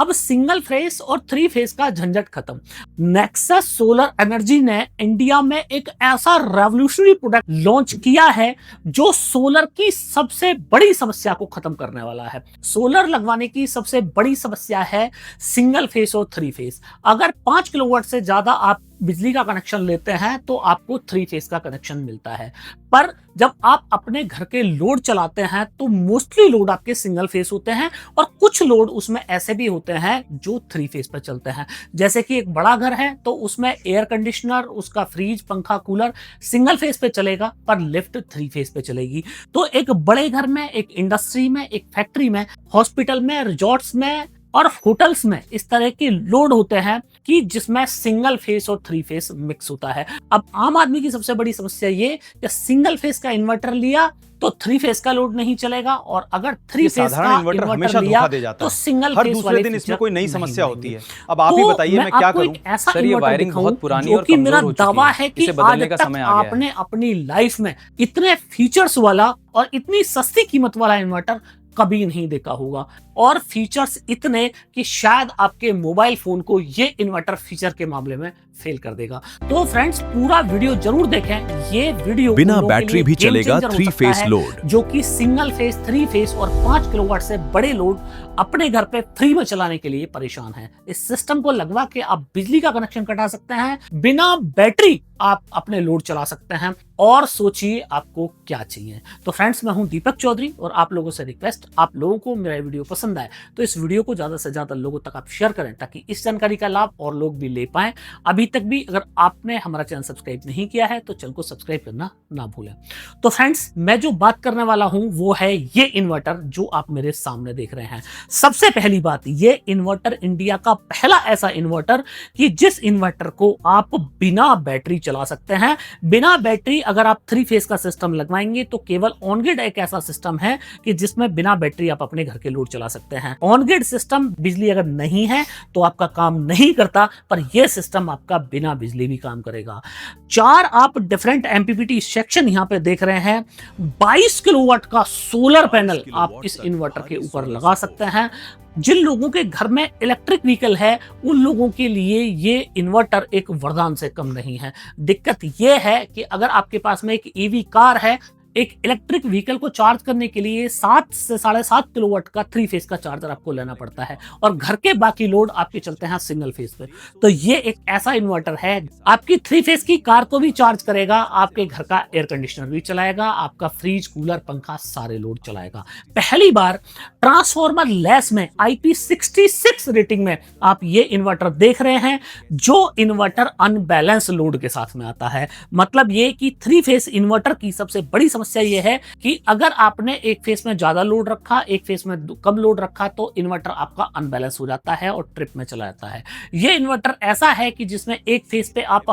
अब single phase और three phase का झंझट खत्म। नेक्सस सोलर एनर्जी ने इंडिया में एक ऐसा रेवोल्यूशनरी प्रोडक्ट लॉन्च किया है जो सोलर की सबसे बड़ी समस्या को खत्म करने वाला है। सोलर लगवाने की सबसे बड़ी समस्या है सिंगल फेस और थ्री फेस। अगर 5 किलोवाट से ज्यादा आप बिजली का कनेक्शन लेते हैं तो आपको थ्री फेस का कनेक्शन मिलता है, पर जब आप अपने घर के लोड चलाते हैं तो मोस्टली लोड आपके सिंगल फेस होते हैं और कुछ लोड उसमें ऐसे भी होते हैं जो थ्री फेस पर चलते हैं। जैसे कि एक बड़ा घर है तो उसमें एयर कंडीशनर, उसका फ्रिज, पंखा, कूलर सिंगल फेस पे चलेगा पर लिफ्ट थ्री फेस पे चलेगी। तो एक बड़े घर में, एक इंडस्ट्री में, एक फैक्ट्री में, हॉस्पिटल में, रिजॉर्ट्स में और होटल्स में इस तरह के लोड होते हैं कि जिसमें सिंगल फेस और थ्री फेस मिक्स होता है। अब आम आदमी की सबसे बड़ी समस्या ये कि सिंगल फेस का इन्वर्टर लिया तो थ्री फेस का लोड नहीं चलेगा, और अगर थ्री फेस का इन्वर्टर हमेशा लिया दे जाता तो है। सिंगल हर फेस दूसरे वाले दिन इसमें कोई नई समस्या होती है। अब तो आप ही बताइए मैं क्या करूं? ऐसा सर, ये वायरिंग बहुत पुरानी और कि कमजोर मेरा हो चुकी दावा है। है कि इसे बदलने आज का तक समय आ गया है। आपने अपनी लाइफ में इतने फीचर्स वाला और इतनी सस्ती कीमत वाला इन्वर्टर कभी नहीं देखा होगा, और फीचर्स इतने कि शायद आपके मोबाइल फोन को ये इन्वर्टर फीचर के मामले में फेल कर देगा। तो फ्रेंड्स, पूरा वीडियो जरूर देखें। ये वीडियो बिना बैटरी भी चलेगा थ्री फेस लोड, जो कि सिंगल फेस, थ्री फेस और 5 किलोवाट से बड़े लोड अपने घर पे फ्री में चलाने के लिए परेशान है। इस सिस्टम को लगवा के आप बिजली का कनेक्शन कटा सकते हैं, बिना बैटरी आप अपने लोड चला सकते हैं, और सोचिए आपको क्या चाहिए। तो फ्रेंड्स, मैं हूं दीपक चौधरी और आप लोगों से रिक्वेस्ट, आप लोगों को मेरा वीडियो पसंद आए तो इस वीडियो को ज्यादा से ज्यादा लोगों तक आप शेयर करें ताकि इस जानकारी का लाभ और लोग भी ले पाएं। अभी तक भी अगर आपने हमारा चैनल सब्सक्राइब नहीं किया है तो चैनल को सब्सक्राइब करना ना भूलें। तो फ्रेंड्स, मैं जो बात करने वाला हूं वो है ये इन्वर्टर जो आप मेरे सामने देख रहे हैं। सबसे पहली बात, ये इन्वर्टर इंडिया का पहला ऐसा इन्वर्टर कि जिस इन्वर्टर को आप बिना बैटरी चला सकते हैं। बिना बैटरी अगर आप थ्री फेस का सिस्टम लगवाएंगे तो केवल ऑनग्रिड एक ऐसा सिस्टम है कि जिसमें बिना बैटरी आप अपने घर के लोड चला सकते हैं। ऑनग्रिड सिस्टम बिजली अगर नहीं है तो आपका काम नहीं करता, पर यह सिस्टम आपका बिना बिजली भी काम करेगा। 4 आप डिफरेंट एमपीपीटी सेक्शन यहां पे देख रहे हैं। 22 किलोवाट का सोलर पैनल आप इस इन्वर्टर के ऊपर लगा सकते हैं। जिन लोगों के घर में इलेक्ट्रिक व्हीकल है उन लोगों के लिए ये इन्वर्टर एक वरदान से कम नहीं है। दिक्कत ये है कि अगर आपके पास में एक ईवी कार है, एक इलेक्ट्रिक व्हीकल को चार्ज करने के लिए 7 से 7.5 किलोवाट का थ्री फेस का चार्जर आपको लेना पड़ता है, और घर के बाकी लोड आपके चलते हैं सिंगल फेस पे। तो ये एक ऐसा इन्वर्टर है आपकी थ्री फेस की कार को भी चार्ज करेगा, आपके घर का एयर कंडीशनर भी चलाएगा, आपका फ्रिज, कूलर, पंखा सारे लोड चलाएगा। पहली बार ट्रांसफॉर्मर लेस में IP66 रेटिंग में आप ये इन्वर्टर देख रहे हैं, जो इन्वर्टर अनबैलेंस लोड के साथ में आता है। मतलब ये कि थ्री फेस इन्वर्टर की सबसे बड़ी समस्या यह है कि अगर आपने एक फेस में ज्यादा लोड रखा, एक फेस में कम लोड रखा, तो इन्वर्टर आपका अनबैलेंस हो जाता है और ट्रिप में चला जाता है। यह इन्वर्टर ऐसा है कि जिसमें एक फेस पे आप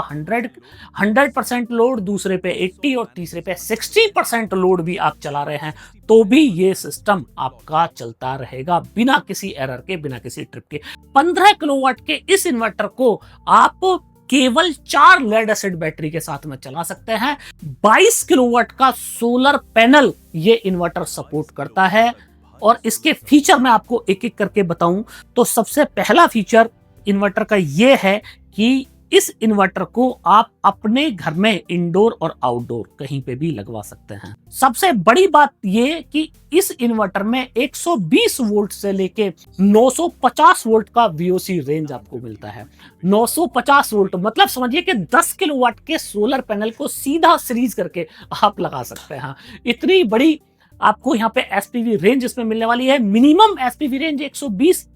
100% लोड, दूसरे पे 80 और तीसरे पे 60% लोड भी आप चला रहे हैं तो भी ये सिस्टम आपका चलता रहेगा बिना किसी एरर के, बिना किसी ट्रिप के। 15 किलोवाट के इस इन्वर्टर को आप केवल 4 लेड एसिड बैटरी के साथ में चला सकते हैं। 22 किलोवाट का सोलर पैनल ये इन्वर्टर सपोर्ट करता है, और इसके फीचर मैं आपको एक एक करके बताऊं तो सबसे पहला फीचर इन्वर्टर का ये है कि इस इन्वर्टर को आप अपने घर में इंडोर और आउटडोर कहीं पे भी लगवा सकते हैं। सबसे बड़ी बात ये कि इस इन्वर्टर में 120 वोल्ट से लेके 950 वोल्ट का VOC रेंज आपको मिलता है। 950 वोल्ट मतलब समझिए कि 10 किलोवाट के सोलर पैनल को सीधा सीरीज करके आप लगा सकते हैं। इतनी बड़ी आपको यहाँ पे SPV रेंज इसमें मिलने वाली है। मिनिमम SPV रेंज 120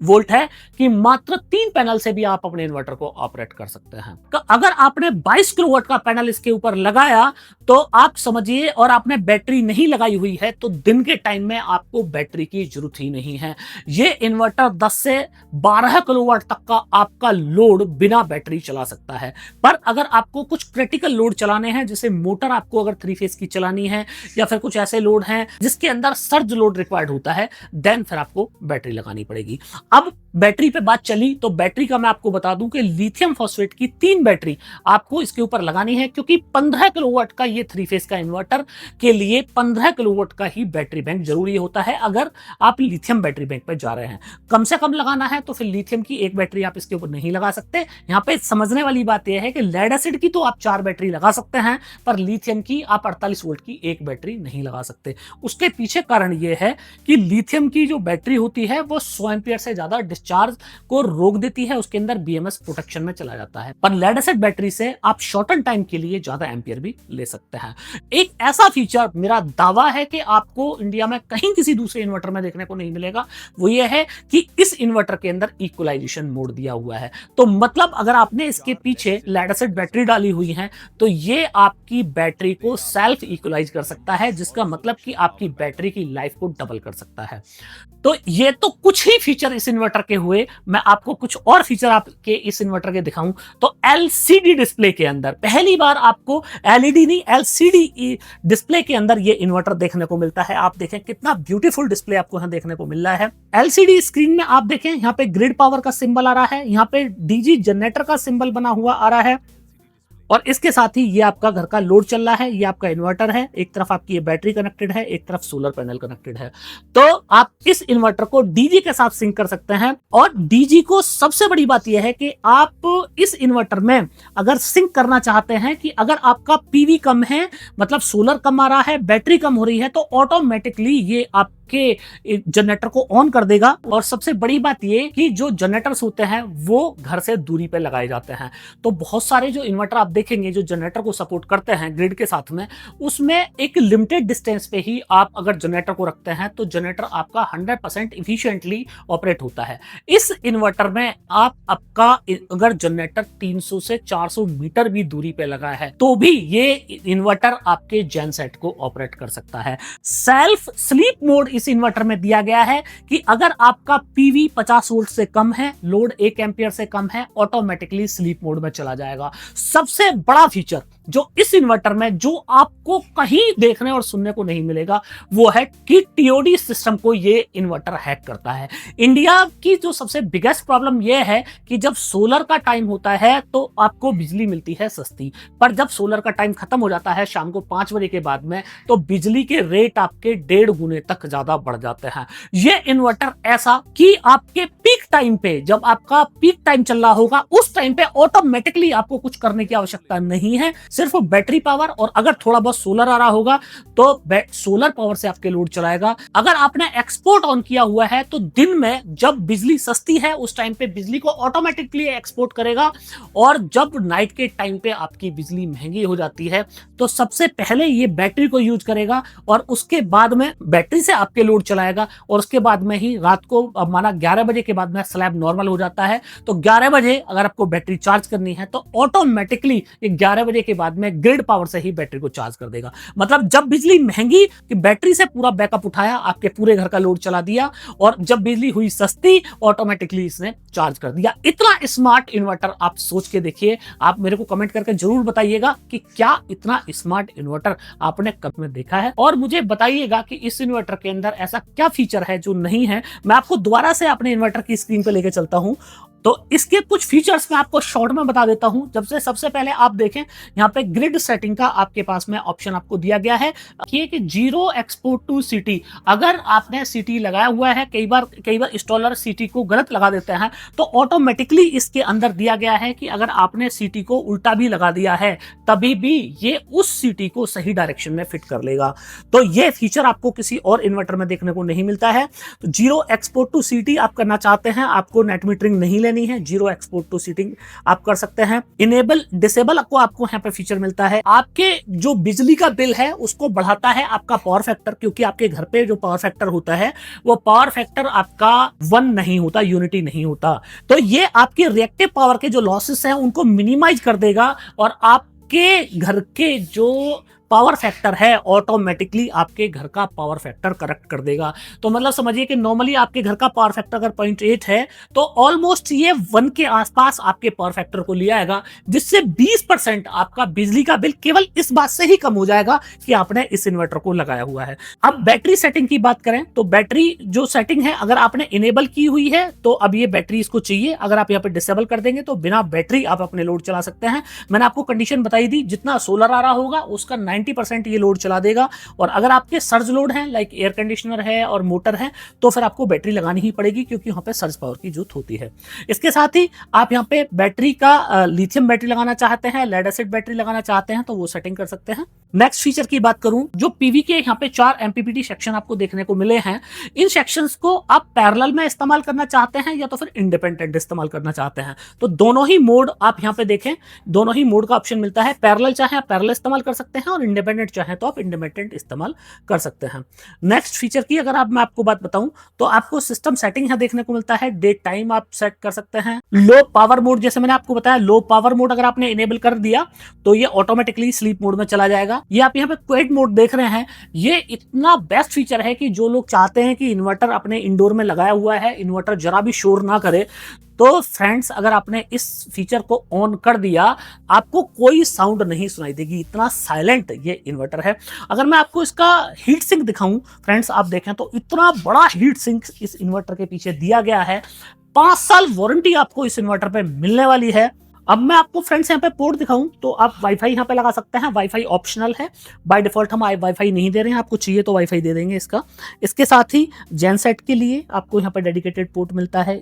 वोल्ट है कि मात्र 3 पैनल से भी आप अपने इन्वर्टर को ऑपरेट कर सकते हैं। तो अगर आपने 22 किलोवाट का पैनल इसके ऊपर लगाया तो आप समझिए, और आपने बैटरी नहीं लगाई हुई है तो दिन के टाइम में आपको बैटरी की जरूरत ही नहीं है। ये इन्वर्टर 10 से 12 किलोवाट तक का आपका लोड बिना बैटरी चला सकता है। पर अगर आपको कुछ क्रिटिकल लोड चलाने हैं, जैसे मोटर आपको अगर थ्री फेस की चलानी है, या फिर कुछ ऐसे लोड हैं जिसके अंदर सर्ज लोड रिक्वायर्ड होता है, देन फिर आपको बैटरी लगानी पड़ेगी। अब बैटरी पे बात चली तो बैटरी का मैं आपको बता दूं कि लिथियम फॉस्फेट की 3 बैटरी आपको इसके ऊपर लगानी है, क्योंकि 15 किलोवाट का ये 3 फेज का इन्वर्टर के लिए 15 किलोवाट का ही बैटरी बैंक जरूरी होता है अगर आप लिथियम बैटरी बैंक पे जा रहे हैं। कम से कम लगाना है तो फिर लिथियम की एक बैटरी आप इसके ऊपर नहीं लगा सकते। यहाँ पे समझने वाली बात यह है कि लेड एसिड की तो आप 4 बैटरी लगा सकते हैं, पर लिथियम की आप 48 वोल्ट की एक बैटरी नहीं लगा सकते। उसके पीछे कारण यह है कि लिथियम की जो बैटरी होती है वो 100 एम्पीयर से ज्यादा डिस्चार्ज को रोक देती है, उसके अंदर बीएमएस प्रोटेक्शन में चला जाता है। पर लेड एसिड बैटरी से आप शॉर्टन टाइम के लिए ज्यादा एम्पीयर भी ले सकते हैं। एक ऐसा फीचर मेरा दावा है कि आपको इंडिया में कहीं किसी दूसरे इन्वर्टर में देखने को नहीं मिलेगा, वो ये है कि इस इन्वर्टर के अंदर इक्वलाइजेशन मोड दिया हुआ है। तो मतलब अगर आपने इसके पीछे लेड एसिड बैटरी डाली हुई है तो ये आपकी बैटरी को सेल्फ इक्वलाइज कर सकता है, जिसका मतलब कि आपकी बैटरी की लाइफ को डबल कर सकता है। तो ये तो कुछ ही फीचर इस इन्वर्टर के हुए। मैं आपको कुछ और फीचर आपके इस इन्वर्टर के दिखाऊं तो एलसीडी डिस्प्ले के अंदर पहली बार आपको एलईडी नहीं एलसीडी डिस्प्ले के अंदर ये इन्वर्टर देखने को मिलता है। आप देखें कितना ब्यूटीफुल डिस्प्ले आपको यहां देखने को मिल रहा है। एलसीडी स्क्रीन में आप देखें यहाँ पे ग्रिड पावर का सिंबल आ रहा है, यहाँ पे डीजी जनरेटर का सिंबल बना हुआ आ रहा है, और इसके साथ ही ये आपका घर का लोड चल रहा है। ये आपका इन्वर्टर है, एक तरफ आपकी ये बैटरी कनेक्टेड है, एक तरफ सोलर पैनल कनेक्टेड है। तो आप इस इन्वर्टर को डीजी के साथ सिंक कर सकते हैं। और डीजी को सबसे बड़ी बात यह है कि आप इस इन्वर्टर में अगर सिंक करना चाहते हैं कि अगर आपका पीवी कम है, मतलब सोलर कम आ रहा है, बैटरी कम हो रही है, तो ऑटोमेटिकली ये आपके जनरेटर को ऑन कर देगा। और सबसे बड़ी बात ये कि जो जनरेटर्स होते हैं वो घर से दूरी पे लगाए जाते हैं। तो बहुत सारे जो इन्वर्टर आप देखेंगे जो जनरेटर को सपोर्ट करते हैं ग्रिड के साथ में, उसमें एक लिमिटेड डिस्टेंस पे ही आप अगर जनरेटर को रखते हैं तो जनरेटर आपका 100% इफिशिएंटली ऑपरेट होता है। इस इन्वर्टर में आप आपका अगर जनरेटर 300 से 400 मीटर भी दूरी पे लगा है तो भी ये इन्वर्टर आपके जेनसेट को ऑपरेट कर सकता है। सेल्फ स्लीप मोड इस इन्वर्टर में दिया गया है कि अगर आपका पीवी 50 वोल्ट से कम है, लोड 1 एम्पियर से कम है, ऑटोमेटिकली स्लीप मोड में चला जाएगा। सबसे बड़ा फीचर जो इस इन्वर्टर में जो आपको कहीं देखने और सुनने को नहीं मिलेगा वो है कि टीओडी सिस्टम को ये इन्वर्टर हैक करता है। इंडिया की जो सबसे बिगेस्ट प्रॉब्लम ये है कि जब सोलर का टाइम होता है तो आपको बिजली मिलती है सस्ती, पर जब सोलर का टाइम खत्म हो जाता है शाम को 5 बजे के बाद में, तो बिजली के रेट आपके 1.5 गुने तक ज्यादा बढ़ जाते हैं। ये इन्वर्टर ऐसा कि आपके पीक टाइम पे, जब आपका पीक टाइम चल रहा होगा उस टाइम पे ऑटोमेटिकली आपको कुछ करने की आवश्यकता नहीं है, सिर्फ बैटरी पावर और अगर थोड़ा बहुत सोलर आ रहा होगा तो सोलर पावर से आपके लोड चलाएगा। अगर आपने एक्सपोर्ट ऑन किया हुआ है तो दिन में जब बिजली सस्ती है उस टाइम पे बिजली को ऑटोमेटिकली एक्सपोर्ट करेगा, और जब नाइट के टाइम पे आपकी बिजली महंगी हो जाती है तो सबसे पहले ये बैटरी को यूज करेगा और उसके बाद में बैटरी से आपके लोड चलाएगा, और उसके बाद में ही रात को अब माना 11 बजे के बाद में स्लैब नॉर्मल हो जाता है तो 11 बजे अगर आपको बैटरी चार्ज करनी है तो ऑटोमेटिकली 11 बजे के बाद में ग्रिड पावर से ही बैटरी को चार्ज कर देगा। मतलब जब बिजली महंगी कि बैटरी से पूरा बैकअप उठाया, आपके पूरे घर का लोड चला दिया, और जब बिजली हुई सस्ती ऑटोमेटिकली इसने चार्ज कर दिया। इतना स्मार्ट इन्वर्टर आप सोच के देखिए। आप मेरे को कमेंट करके जरूर बताइएगा कि क्या इतना स्मार्ट इन्वर्टर आपने कब में देखा है, और मुझे बताइएगा कि इस इन्वर्टर के अंदर ऐसा क्या फीचर है जो नहीं है। मैं आपको दोबारा से अपने इन्वर्टर की स्क्रीन पे लेके चलता हूं तो इसके कुछ फीचर्स मैं आपको शॉर्ट में बता देता हूं। जब से सबसे पहले आप देखें यहाँ पे ग्रिड सेटिंग का आपके पास में ऑप्शन आपको दिया गया है कि जीरो एक्सपोर्ट टू सिटी। अगर आपने सिटी लगाया हुआ है, कई बार इंस्टॉलर सिटी को गलत लगा देते हैं, तो ऑटोमेटिकली इसके अंदर दिया गया है कि अगर आपने सिटी को उल्टा भी लगा दिया है तभी भी ये उस सिटी को सही डायरेक्शन में फिट कर लेगा। तो ये फीचर आपको किसी और इन्वर्टर में देखने को नहीं मिलता है। तो जीरो एक्सपोर्ट टू सिटी आप करना चाहते हैं, आपको नेट मीटरिंग नहीं लेनी है, जीरो एक्सपोर्ट टू सीटिंग आप कर सकते हैं। इनेबल डिसेबल आपको यहाँ पे फीचर मिलता है। आपके जो बिजली का बिल है उसको बढ़ाता है आपका पावर फैक्टर, क्योंकि आपके घर पे जो पावर फैक्टर होता है वो पावर फैक्टर आपका 1 नहीं होता, यूनिटी नहीं होता। तो ये आपके रिएक्टिव पावर के जो लॉसेस हैं उनको मिनिमाइज कर देगा, और आपके घर के जो पावर फैक्टर है ऑटोमेटिकली आपके घर का पावर फैक्टर करेक्ट कर देगा। तो मतलब समझिए कि नॉर्मली आपके घर का पावर फैक्टर अगर 0.8 है तो ऑलमोस्ट ये 1 के आसपास आपके पावर फैक्टर को ले आएगा, जिससे 20% आपका बिजली का बिल केवल इस बात से ही कम हो जाएगा कि आपने इस इन्वर्टर को लगाया हुआ है। अब बैटरी सेटिंग की बात करें तो बैटरी जो सेटिंग है अगर आपने इनेबल की हुई है तो अब ये बैटरी इसको चाहिए, अगर आप यहाँ पे डिसेबल कर देंगे तो बिना बैटरी आप अपने लोड चला सकते हैं। मैंने आपको कंडीशन बताई दी, जितना सोलर आ रहा होगा उसका 90% ये लोड चला देगा। और अगर आपके सर्ज लोड है लाइक एयर कंडीशनर है और मोटर है तो फिर आपको बैटरी लगानी ही पड़ेगी, क्योंकि वहां पे सर्ज पावर की जरूरत होती है। इसके साथ ही आप यहाँ पे बैटरी का लिथियम बैटरी लगाना चाहते हैं, लेड एसिड बैटरी लगाना चाहते हैं तो वो सेटिंग कर सकते हैं। नेक्स्ट फीचर की बात करूं, जो पीवी के यहाँ पे 4 MPPT सेक्शन आपको देखने को मिले हैं, इन सेक्शंस को आप पैरेलल में इस्तेमाल करना चाहते हैं या तो फिर इंडिपेंडेंट इस्तेमाल करना चाहते हैं तो दोनों ही मोड आप यहाँ पे देखें, दोनों ही मोड का ऑप्शन मिलता है। पैरेलल चाहे आप पैरेलल इस्तेमाल कर सकते हैं और इंडिपेंडेंट चाहे तो आप इंडिपेंडेंट इस्तेमाल कर सकते हैं। नेक्स्ट फीचर की अगर मैं आपको बात बताऊं तो आपको सिस्टम सेटिंग यहाँ देखने को मिलता है, डेट टाइम आप सेट कर सकते हैं। लो पावर मोड, जैसे मैंने आपको बताया, लो पावर मोड अगर आपने इनेबल कर दिया तो ये ऑटोमेटिकली स्लीप मोड में चला जाएगा। ये आप यहाँ पे क्वाइट मोड देख रहे हैं, ये इतना बेस्ट फीचर है कि जो लोग चाहते हैं कि इन्वर्टर अपने इंडोर में लगाया हुआ है, इन्वर्टर जरा भी शोर ना करे, तो फ्रेंड्स अगर आपने इस फीचर को ऑन कर दिया आपको कोई साउंड नहीं सुनाई देगी, इतना साइलेंट ये इन्वर्टर है। अगर मैं आपको इसका हीट सिंक दिखाऊं फ्रेंड्स, आप देखें तो इतना बड़ा हीट सिंक इस इन्वर्टर के पीछे दिया गया है। 5 साल वारंटी आपको इस इन्वर्टर पे मिलने वाली है। अब मैं आपको फ्रेंड्स यहाँ पे पोर्ट दिखाऊं तो आप वाईफाई यहाँ पे लगा सकते हैं, वाईफाई ऑप्शनल है, बाय डिफॉल्ट हम वाईफाई नहीं दे रहे हैं, आपको चाहिए तो वाईफाई दे देंगे इसका। इसके साथ ही जेनसेट के लिए आपको यहाँ पे डेडिकेटेड पोर्ट मिलता है,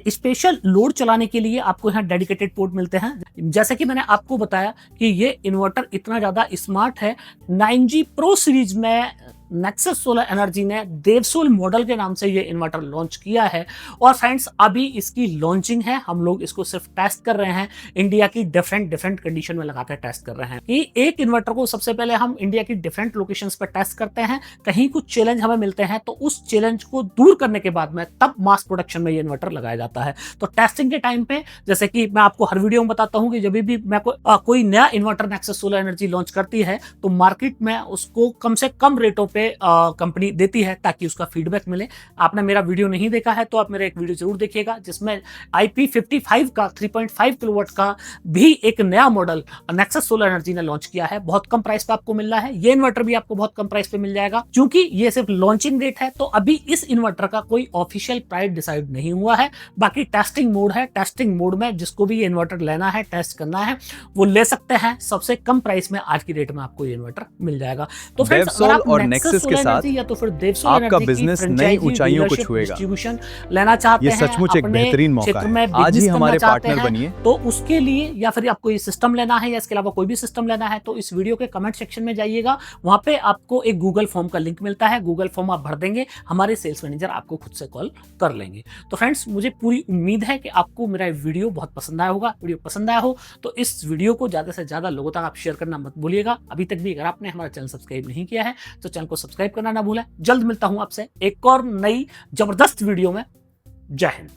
स्पेशल लोड चलाने के लिए आपको यहाँ डेडिकेटेड पोर्ट मिलते हैं। जैसे कि मैंने आपको बताया कि ये इन्वर्टर इतना ज्यादा स्मार्ट है, 9G Pro सीरीज में नेक्सस सोलर एनर्जी ने देवसोल मॉडल के नाम से ये इन्वर्टर लॉन्च किया है। और फ्रेंड्स अभी इसकी लॉन्चिंग है, हम लोग इसको सिर्फ टेस्ट कर रहे हैं, इंडिया की डिफरेंट कंडीशन में लगाकर टेस्ट कर रहे हैं कि एक इन्वर्टर को सबसे पहले हम इंडिया की डिफरेंट लोकेशंस पर टेस्ट करते हैं, कहीं कुछ चैलेंज हमें मिलते हैं तो उस चैलेंज को दूर करने के बाद में तब मास प्रोडक्शन में ये इन्वर्टर लगाया जाता है। तो टेस्टिंग के टाइम पे, जैसे कि मैं आपको हर वीडियो में बताता हूं कि जब भी मैं कोई नया inverter nexus solar energy launch करती है तो मार्केट में उसको कम से कम रेटों पे कंपनी देती है ताकि उसका फीडबैक मिले। आपने मेरा वीडियो नहीं देखा है तो आप मेरा एक वीडियो जरूर देखिएगा जिसमें IP55 का 3.5 किलोवाट का भी एक नया मॉडल नेक्सस सोलर एनर्जी ने लॉन्च किया है। बहुत कम प्राइस पे आपको मिल रहा है, ये इन्वर्टर भी आपको बहुत कम प्राइस पे मिल जाएगा। क्योंकि ये सिर्फ लॉन्चिंग डेट है तो अभी इस इन्वर्टर का कोई ऑफिशियल प्राइस डिसाइड नहीं हुआ है। बाकी टेस्टिंग मोड है, टेस्टिंग मोड में जिसको भी ये इन्वर्टर लेना है, टेस्ट करना है, वो ले सकते हैं। सबसे कम प्राइस में आज की डेट में आपको ये इन्वर्टर मिल जाएगा। तो फ्रेंड्स अगर आप और नेक्सस के साथ या तो फिर देवसोल आपका एनर्जी की बिजनेस नई फ्रेंचाइजी, ऊंचाइयों को डीलरशिप, छुएगा। डिस्ट्रीब्यूशन लेना चाहते ये हैं, सचमुच एक अपने बेहतरीन मौका क्षेत्र है। में आज बिजनेस ही करना हमारे चाहते पार्टनर हैं, बनिए। तो उसके लिए या फिर आपको ये सिस्टम लेना है या इसके अलावा कोई भी सिस्टम लेना है तो इस वीडियो के कमेंट सेक्शन में जाइएगा, वहां पे आपको एक गूगल फॉर्म का लिंक मिलता है। गूगल फॉर्म आप भर देंगे, हमारे सेल्स मैनेजर आपको खुद से कॉल कर लेंगे। तो फ्रेंड्स मुझे पूरी उम्मीद है कि आपको मेरा वीडियो बहुत पसंद आया होगा। वीडियो पसंद आया हो तो इस वीडियो को ज्यादा से ज्यादा लोगों तक आप शेयर करना मत भूलिएगा। अभी तक भी अगर आपने हमारा चैनल सब्सक्राइब नहीं किया है तो चैनल को सब्सक्राइब करना ना भूलें। जल्द मिलता हूं आपसे एक और नई जबरदस्त वीडियो में। जय हिंद।